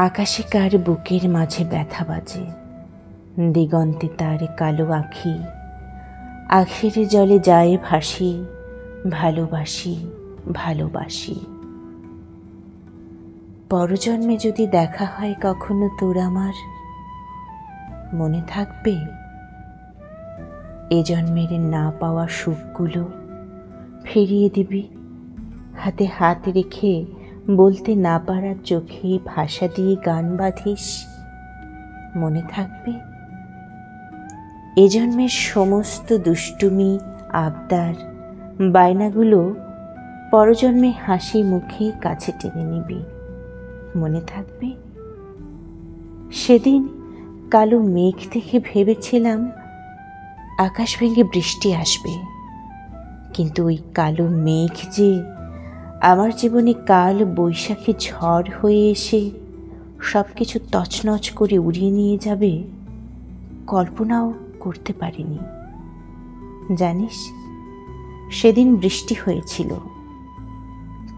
আকাশে কার বুকের মাঝে ব্যথা বাজে, দিগন্তে তার কালো আখি, আখের জলে যায় ভাসি, ভালোবাসি ভালোবাসি। পরজন্মে যদি দেখা হয় কখনো তোর আমার, মনে থাকবে এ জন্মের না পাওয়া সুখগুলো ফিরিয়ে দিবি, হাতে হাত রেখে বলতে না পারার চোখে ভাষা দিয়ে গান বাঁধিস, মনে থাকবে এ জন্মের সমস্ত দুষ্টুমি, আবদার, বায়নাগুলো পরজন্মে হাসি মুখে কাছে টেনে নিবি, মনে থাকবে সেদিন কালো মেঘ দেখে ভেবেছিলাম আকাশ ভেঙে বৃষ্টি আসবে, কিন্তু ওই কালো মেঘ যে আমার জীবনে কাল বৈশাখী ঝড় হয়ে এসে সব কিছু তছনছ করে উড়িয়ে নিয়ে যাবে, কল্পনাও করতে পারিনি। জানিস, সেদিন বৃষ্টি হয়েছিল,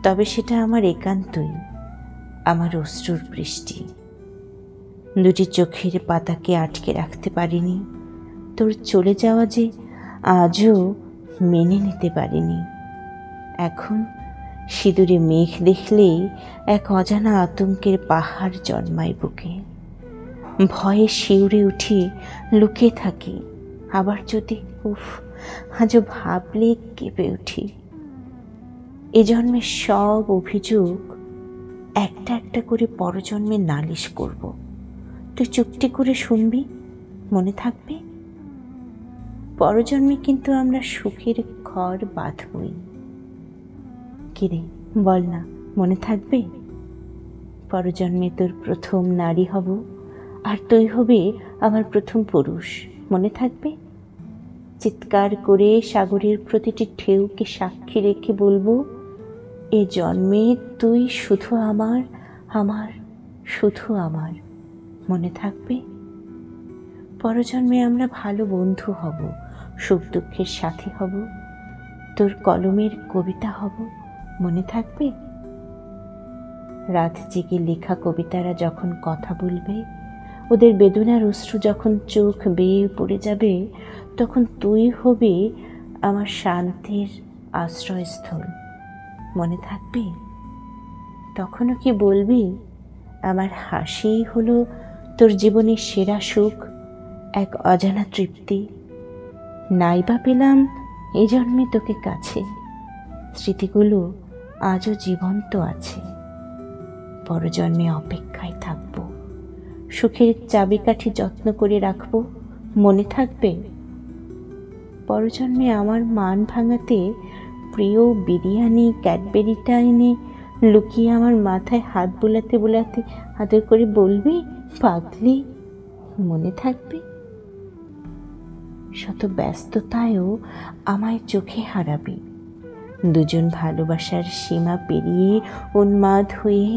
তবে সেটা আমার একান্তই আমার অশ্রুর বৃষ্টি। দুটি চোখের পাতাকে আটকে রাখতে পারিনি, তোর চলে যাওয়া যে আজও মেনে নিতে পারিনি। এখন সিঁদুরে মেঘ দেখলেই এক অজানা আতঙ্কের পাহাড় জন্মায় বুকে, ভয়ে শিউরে উঠি, লুকিয়ে থাকি, আবার যদি আজও ভাবলে কেঁপে উঠি। এ জন্মের সব অভিযোগ একটা একটা করে পরজন্মে নালিশ করব, তুই চুপটি করে শুনবি, মনে থাকবে পরজন্মে কিন্তু আমরা সুখের ঘর বাঁধবই। কিরে বল না, মনে থাকবে পরজন্মে তোর প্রথম নারী হব, আর তুই হবে আমার প্রথম পুরুষ, মনে থাকবে চিৎকার করে সাগরের প্রতিটি ঢেউকে সাক্ষী রেখে বলবো, এ জন্মে তুই শুধু আমার, আমার শুধু আমার, মনে থাকবে পরজন্মে আমরা ভালো বন্ধু হব, সুখ দুঃখের সাথী হব, তোর কলমের কবিতা হব, মনে থাকবে রাত জেগে লেখা কবিতারা যখন কথা বলবে, ওদের বেদনার অশ্রু যখন চোখ বেয়ে পড়ে যাবে, তখন তুই হবে আমার শান্তির আশ্রয়স্থল, মনে থাকবে তখনও কি বলবি আমার হাসিই হলো তোর জীবনের সেরা সুখ, এক অজানা তৃপ্তি, নাইবা পেলাম এ জন্মে তোকে কাছে, স্মৃতিগুলো আজও জীবন্ত আছে, পরজন্মে অপেক্ষায় থাকবো, সুখের চাবিকাঠি যত্ন করে রাখবো, মনে থাকবে পরজন্মে আমার মান ভাঙাতে প্রিয় বিরিয়ানি ক্যাডবেরিটা এনে লুকিয়ে আমার মাথায় হাত বোলাতে বোলাতে আদর করে বলবি, পাগলি, মনে থাকবে শত ব্যস্ততায়ও আমায় চোখে হারাবি, দুজন ভালোবাসার সীমা পেরিয়ে উন্মাদ হয়ে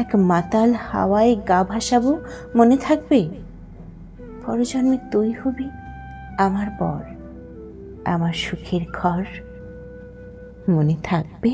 এক মাতাল হাওয়ায় গা ভাসাবো, মনে থাকবে পরজন্মে তুই হবি আমার বর, আমার সুখের ঘর, মনে থাকবে।